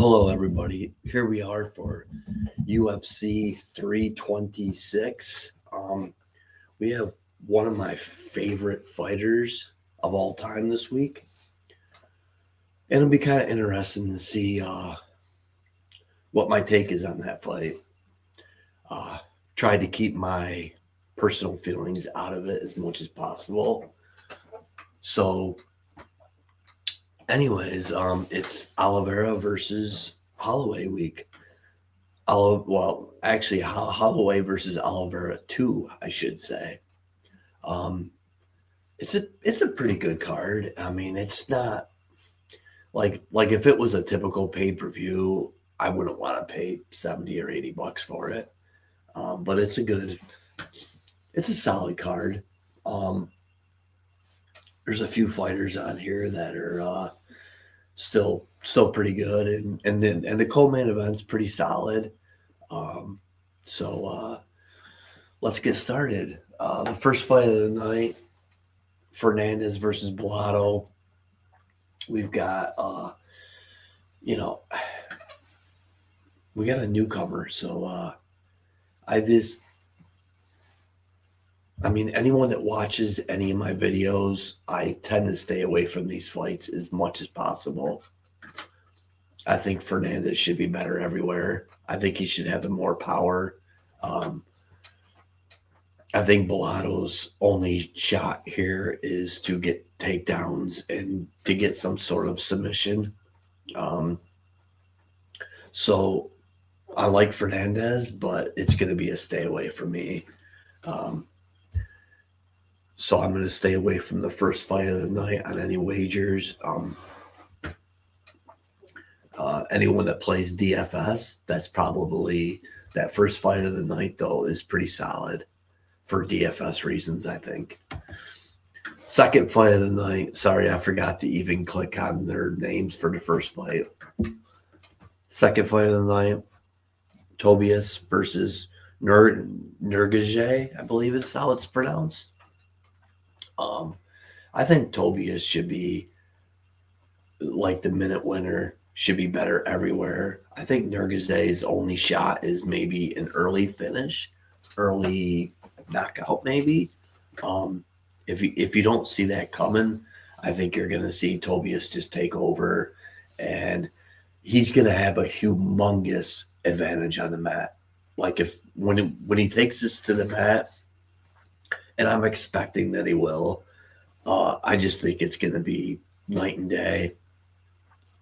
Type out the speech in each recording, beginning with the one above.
Hello, everybody. Here we are for UFC 326. We have one of my favorite fighters of all time this week, and it'll be kind of interesting to see what my take is on that fight. Uh, Tried to keep my personal feelings out of it as much as possible. So, it's Oliveira versus Holloway week. Holloway versus Oliveira 2, I should say. Um, it's a pretty good card. I mean, it's not like if it was a typical pay-per-view, I wouldn't want to pay 70 or $80 for it. But it's a solid card. Um, there's a few fighters on here that are still pretty good, and the co-main event's pretty solid. Um, so let's get started. The first fight of the night, Fernandez versus Bellato. We've got you know, we got a newcomer. So I just I mean, anyone that watches any of my videos, I tend to stay away from these fights as much as possible. I think Fernandez should be better everywhere. I think he should have more power. Um, I think Bellato's only shot here is to get takedowns and to get some sort of submission. Um, so I like Fernandez, but it's going to be a stay away for me. Um, so I'm going to stay away from the first fight of the night on any wagers. Anyone that plays DFS, that's probably that first fight of the night, though, is pretty solid for DFS reasons, I think. Second fight of the night, sorry, I forgot to even click on their names for the first fight. Second fight of the night, Tobias versus Nurgage, I believe it's how it's pronounced. I think Tobias should be like the minute winner, should be better everywhere. I think Nurgage's only shot is maybe an early finish, early knockout, maybe. If you don't see that coming, I think you're going to see Tobias just take over, and he's going to have a humongous advantage on the mat. Like when he takes this to the mat, and I'm expecting that he will. I just think it's going to be night and day.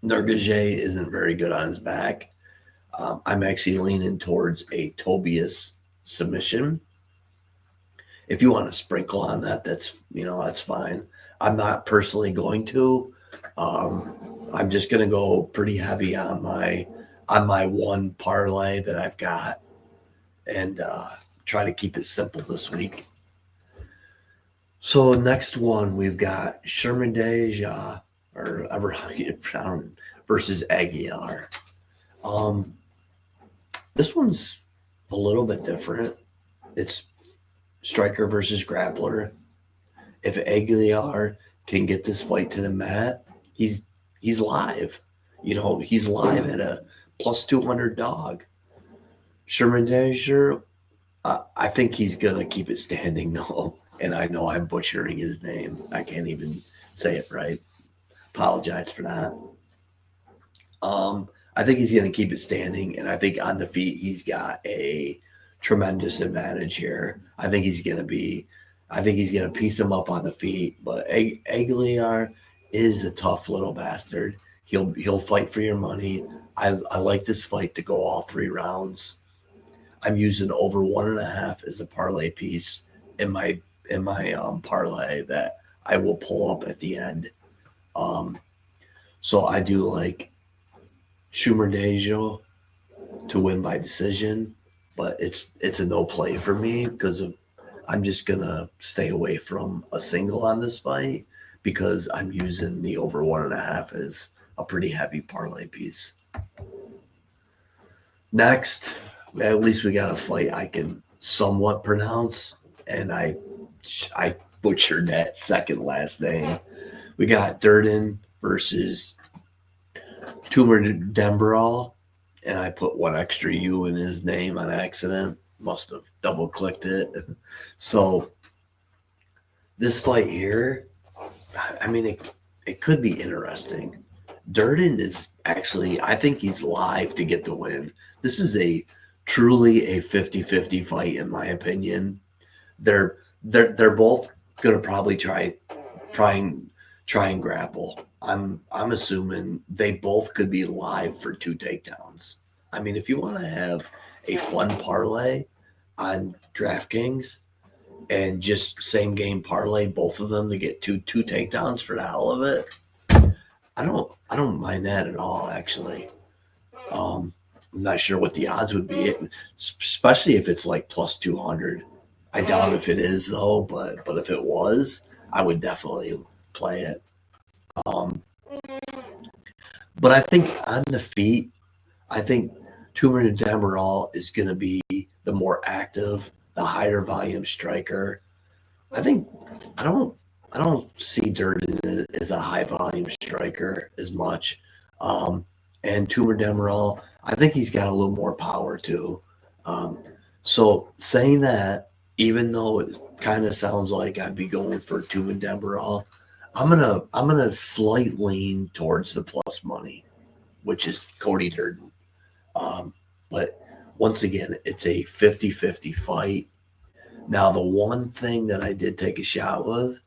Nurgage isn't very good on his back. I'm actually leaning towards a Tobias submission. If you want to sprinkle on that, that's fine. I'm not personally going to. I'm just going to go pretty heavy on my one parlay that I've got, and try to keep it simple this week. So next one, we've got Sherman Deja, or versus Aguilar. This one's a little bit different. It's striker versus grappler. If Aguilar can get this fight to the mat, he's live. He's live at a plus 200 dog. Sherman Deja, I think he's gonna keep it standing though. And I know I'm butchering his name. I can't even say it right. Apologize for that. I think he's going to keep it standing, and I think on the feet he's got a tremendous advantage here. I think he's going to piece him up on the feet. But Aguilar is a tough little bastard. He'll fight for your money. I like this fight to go all 3 rounds. I'm using over 1.5 as a parlay piece in my parlay that I will pull up at the end. So I do like Schumer Dejo to win by decision, but it's a no play for me because I'm just gonna stay away from a single on this fight because I'm using the over 1.5 as a pretty heavy parlay piece. Next, at least we got a fight I can somewhat pronounce, and I butchered that second last name. We got Durden versus Tumor Demberall, and I put one extra U in his name on accident. Must have double clicked it. So this fight here, I mean, it could be interesting. Durden is actually, I think he's live to get the win. This is truly a 50-50 fight, in my opinion. They're both gonna probably try and grapple. I'm assuming they both could be live for 2 takedowns. I mean, if you want to have a fun parlay on DraftKings and just same game parlay both of them to get two takedowns for the hell of it, I don't mind that at all, actually. I'm not sure what the odds would be, especially if it's like plus 200. I doubt if it is though, but if it was, I would definitely play it. But I think on the feet, I think Tumor Demirel is going to be the more active, the higher volume striker. I think I don't see Durden as a high volume striker as much. And Tumor Demirel, I think he's got a little more power too. So saying that, even though it kind of sounds like I'd be going for Tumor Demirel, I'm gonna slight lean towards the plus money, which is Cody Durden. But once again, it's a 50-50 fight. Now, the one thing that I did take a shot with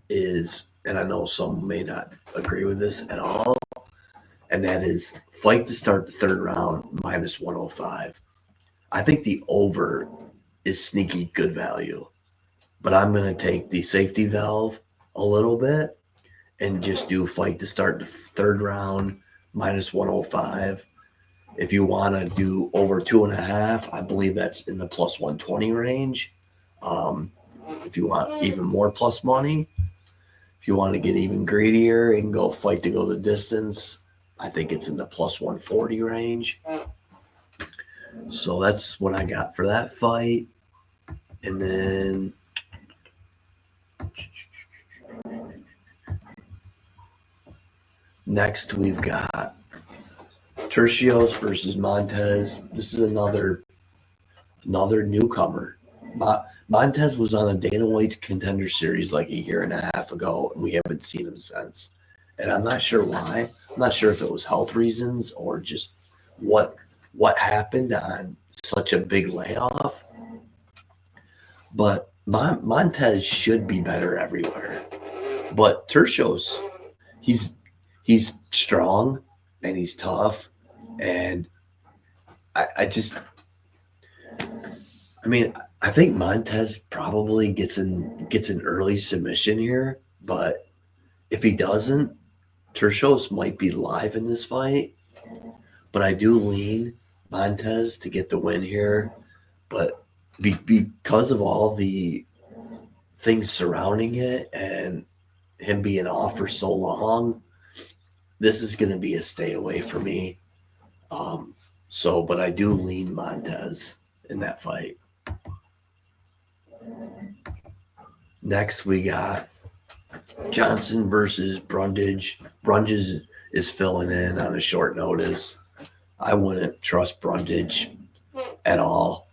is, and I know some may not agree with this at all, and that is fight to start the third round minus 105. I think the over is sneaky good value, but I'm going to take the safety valve a little bit and just do fight to start the third round minus 105. If you want to do over 2.5, I believe that's in the plus 120 range. If you want even more plus money, if you want to get even greedier and go fight to go the distance, I think it's in the plus 140 range. So that's what I got for that fight. And then next we've got Tercios versus Montez. This is another newcomer. Montez was on a Dana White's Contender Series like a year and a half ago, and we haven't seen him since. And I'm not sure why. I'm not sure if it was health reasons or just what happened on such a big layoff. But Montez should be better everywhere. But Tercios, he's strong and he's tough, and I think Montez probably gets an early submission here, but if he doesn't, Tercios might be live in this fight. But I do lean Montez to get the win here. But because of all the things surrounding it and him being off for so long, this is going to be a stay away for me. But I do lean Montez in that fight. Next, we got Johnson versus Brundage. Brundage is filling in on a short notice. I wouldn't trust Brundage at all.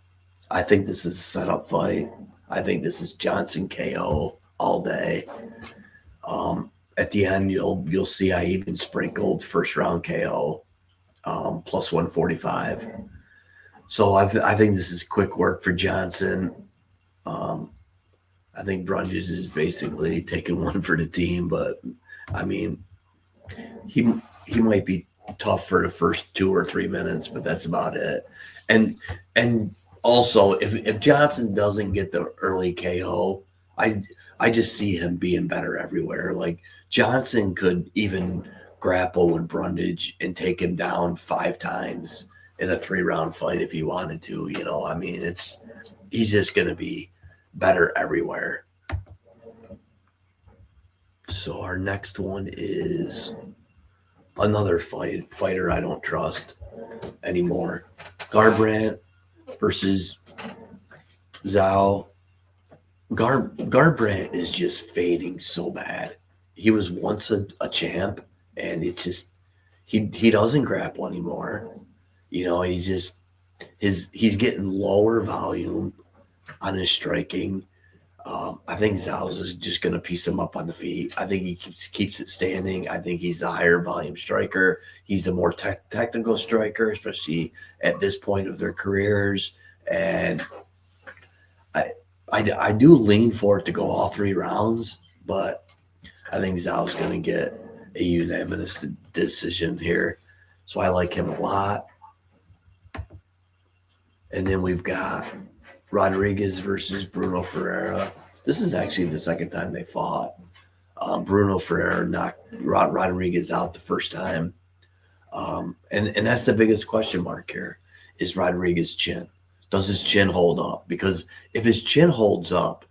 I think this is a setup fight. I think this is Johnson KO all day. At the end, you'll see I even sprinkled first round KO plus 145. So I think this is quick work for Johnson. I think Brundage is basically taking one for the team, but I mean, he might be tough for the first 2 or 3 minutes, but that's about it. And also, if Johnson doesn't get the early KO, I just see him being better everywhere. Like Johnson could even grapple with Brundage and take him down 5 times in a 3-round fight if he wanted to. He's just going to be better everywhere. So our next one is another fighter I don't trust anymore. Garbrandt versus Zhao. Garbrandt is just fading so bad. He was once a champ, and it's just he doesn't grapple anymore. You know, he's getting lower volume on his striking. I think Zal's is just going to piece him up on the feet. I think he keeps it standing. I think he's a higher volume striker. He's a more technical striker, especially at this point of their careers. And I, I do lean for it to go all 3 rounds, but I think Zal's going to get a unanimous decision here. So I like him a lot. And then we've got Rodriguez versus Bruno Ferreira. This is actually the second time they fought. Bruno Ferreira knocked Rodriguez out the first time. And that's the biggest question mark here is Rodriguez's chin. Does his chin hold up? Because if his chin holds up,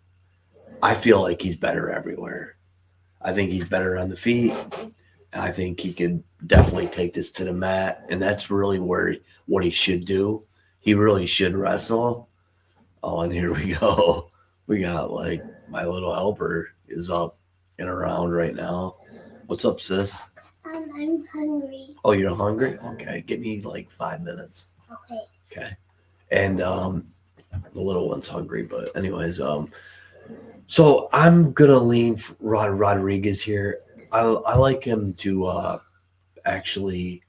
I feel like he's better everywhere. I think he's better on the feet. I think he could definitely take this to the mat. And that's really what he should do. He really should wrestle. Oh, and here we go. We got like my little helper is up and around right now. What's up, sis? I'm hungry. Oh, you're hungry? Okay, give me like 5 minutes. Okay. And the little one's hungry, but anyways, so I'm gonna lean Rodriguez here. I like him to actually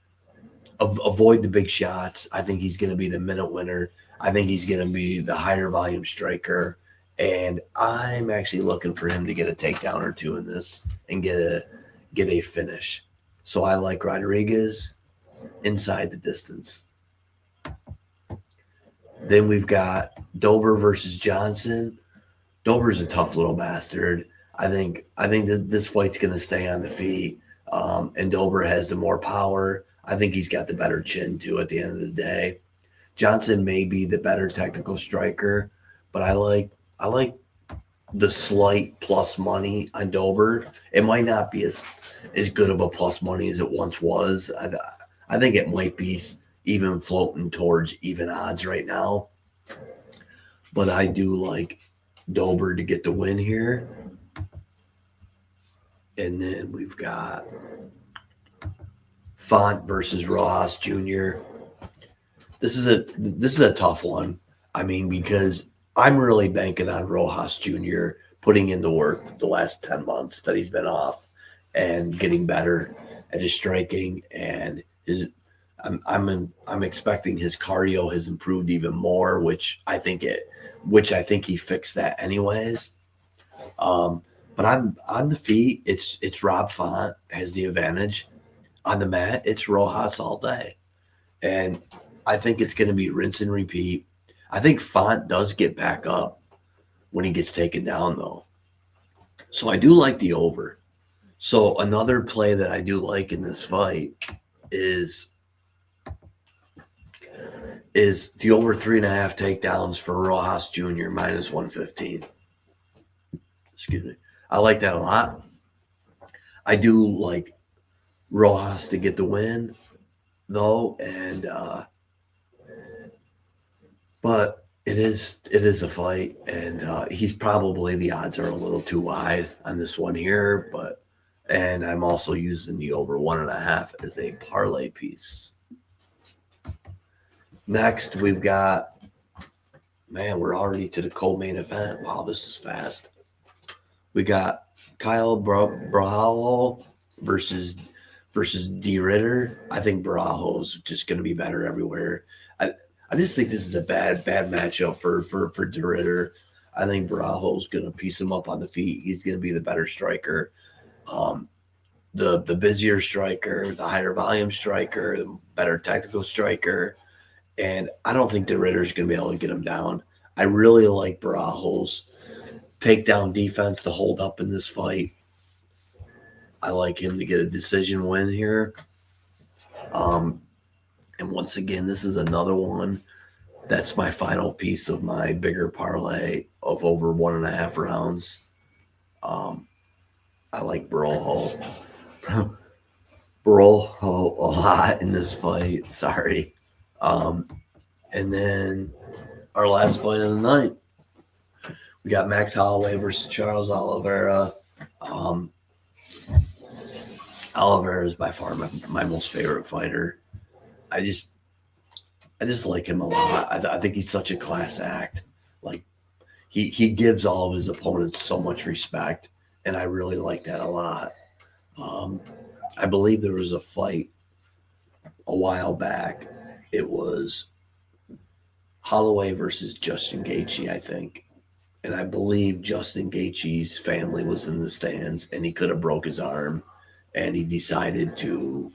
avoid the big shots. I think he's gonna be the minute winner. I think he's gonna be the higher volume striker, and I'm actually looking for him to get a takedown or two in this and get a finish. So I like Rodriguez inside the distance. Then we've got Dober versus Johnson. Dober's a tough little bastard. I think that this fight's going to stay on the feet, and Dober has the more power. I think he's got the better chin too. At the end of the day, Johnson may be the better technical striker, but I like the slight plus money on Dober. It might not be as good of a plus money as it once was. I think it might be even floating towards even odds right now. But I do like Dober to get the win here. And then we've got Font versus Rojas Jr. This is a tough one. I mean, because I'm really banking on Rojas Jr. putting in the work the last 10 months that he's been off and getting better at his striking, and I'm expecting his cardio has improved even more, which I think he fixed that anyways. But on the feet, it's Rob Font has the advantage. On the mat, it's Rojas all day, and I think it's going to be rinse and repeat. I think Font does get back up when he gets taken down, though. So I do like the over. So another play that I do like in this fight is the over 3.5 takedowns for Rojas Jr. minus 115. Excuse me. I like that a lot. I do like Rojas to get the win, though, and but it is a fight, and he's probably the odds are a little too wide on this one here, and I'm also using the over 1.5 as a parlay piece. Next, we've got, man, we're already to the co-main event. Wow, this is fast. We got Kyle Barajo versus D Ritter. I think Barajo's just going to be better everywhere. I just think this is a bad matchup for D Ritter. I think Barajo's going to piece him up on the feet. He's going to be the better striker. The busier striker, the higher volume striker, the better technical striker. And I don't think the Ritter's going to be able to get him down. I really like Barajo's takedown defense to hold up in this fight. I like him to get a decision win here. And once again, this is another one. That's my final piece of my bigger parlay of over 1.5 rounds. I like Barajo a lot in this fight. Sorry. And then our last fight of the night, we got Max Holloway versus Charles Oliveira. Oliveira is by far my most favorite fighter. I just like him a lot. I think he's such a class act. Like he gives all of his opponents so much respect, and I really like that a lot. I believe there was a fight a while back. It was Holloway versus Justin Gaethje, I think. And I believe Justin Gaethje's family was in the stands, and he could have broke his arm, and he decided to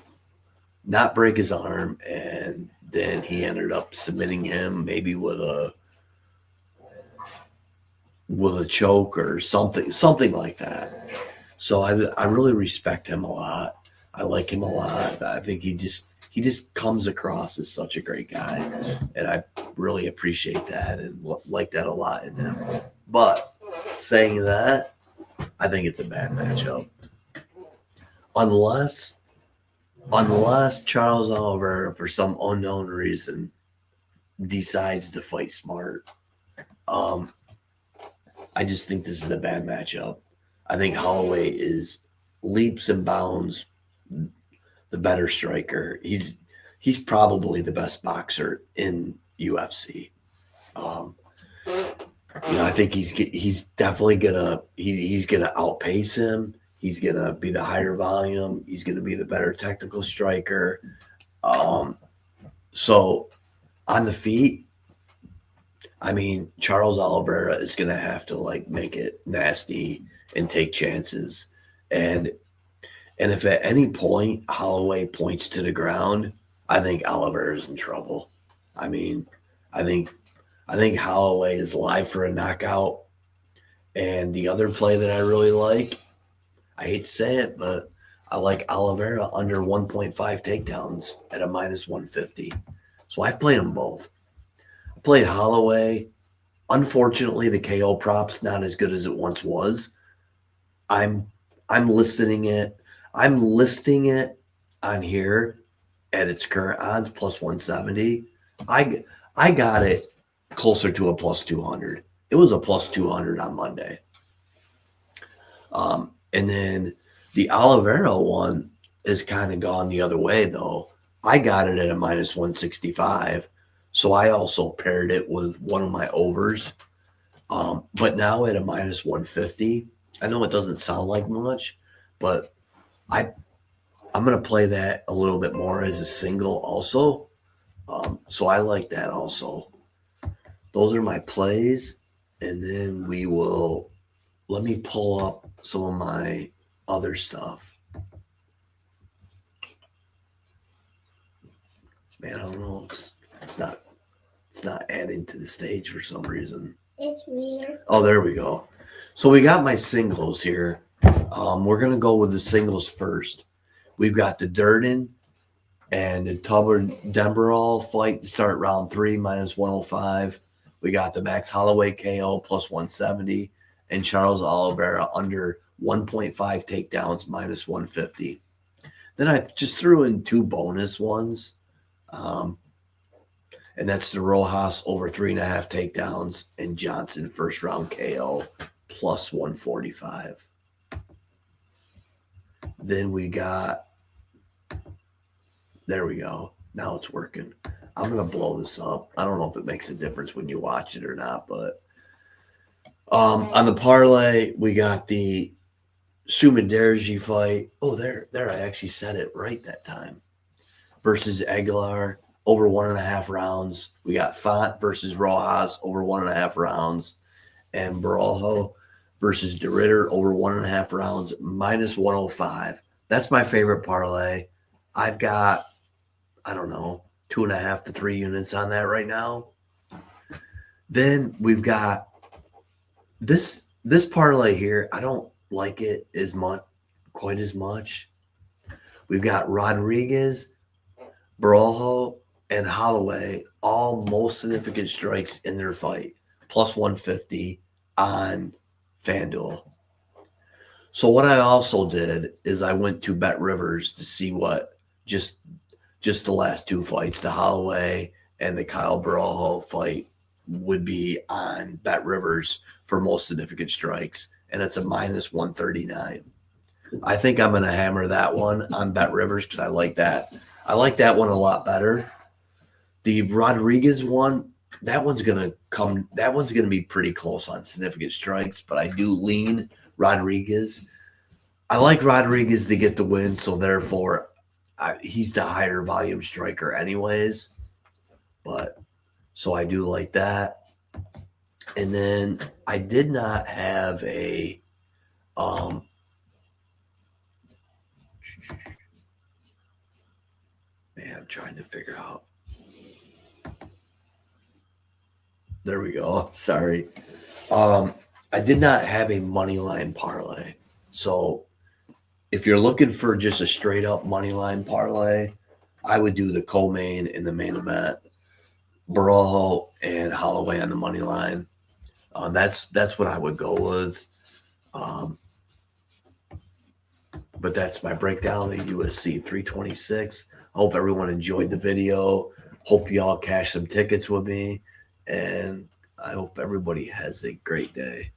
not break his arm, and then he ended up submitting him maybe with a choke or something like that. So I really respect him a lot. I like him a lot. I think he just comes across as such a great guy, and I really appreciate that and like that a lot in him. But saying that, I think it's a bad matchup. Unless Charles Oliveira, for some unknown reason, decides to fight smart. I just think this is a bad matchup. I think Holloway is leaps and bounds the better striker. He's probably the best boxer in UFC. I think he's definitely he's gonna outpace him. He's gonna be the higher volume. He's gonna be the better technical striker. So on the feet, I mean, Charles Oliveira is gonna have to make it nasty and take chances. And if at any point Holloway points to the ground, I think Oliveira is in trouble. I mean, I think Holloway is live for a knockout. And the other play that I really like, I hate to say it, but I like Oliveira under 1.5 takedowns at a minus 150. So I played them both. I played Holloway. Unfortunately, the KO prop's not as good as it once was. I'm listing it on here at its current odds plus 170. I got it closer to a plus 200. It was a plus 200 on Monday. And then the Oliveira one has kind of gone the other way, though. I got it at a minus 165. So I also paired it with one of my overs. But now at a minus 150, I know it doesn't sound like much, but I'm going to play that a little bit more as a single also. So I like that also. Those are my plays. And then let me pull up some of my other stuff. Man, I don't know. It's not adding to the stage for some reason. It's weird. Oh, there we go. So we got my singles here. We're going to go with the singles first. We've got the Durden and the Tuber-Demberall fight to start round 3, minus 105. We got the Max Holloway KO plus 170 and Charles Oliveira under 1.5 takedowns minus 150. Then I just threw in 2 bonus ones. And that's the Rojas over 3.5 takedowns and Johnson first round KO plus 145. Then we got, there we go. Now it's working. I'm going to blow this up. I don't know if it makes a difference when you watch it or not, but on the parlay, we got the Sumaderji fight. Oh, there, I actually said it right that time. Versus Aguilar over 1.5 rounds. We got Font versus Rojas over 1.5 rounds. And Barajo versus DeRitter over 1.5 rounds, minus 105. That's my favorite parlay. I've got, I don't know, 2.5 to 3 units on that right now. Then we've got this parlay here. I don't like it quite as much. We've got Rodriguez, Barajo, and Holloway, all most significant strikes in their fight, plus 150 on FanDuel. So what I also did is I went to Bet Rivers to see what just the last 2 fights, the Holloway and the Kyle Barajo fight, would be on Bet Rivers for most significant strikes, and it's a minus 139. I think I'm gonna hammer that one on Bet Rivers because I like that. I like that one a lot better. The Rodriguez one, that one's gonna come. That one's gonna be pretty close on significant strikes, but I do lean Rodriguez. I like Rodriguez to get the win, so therefore, he's the higher volume striker, anyways. But so I do like that. And then I did not have a man, I'm trying to figure out. There we go. Sorry. I did not have a money line parlay. So if you're looking for just a straight up money line parlay, I would do the co-main in the main event, Barojo and Holloway on the money line. That's what I would go with. Um, but that's my breakdown of UFC 326. I hope everyone enjoyed the video. Hope y'all cash some tickets with me, and I hope everybody has a great day.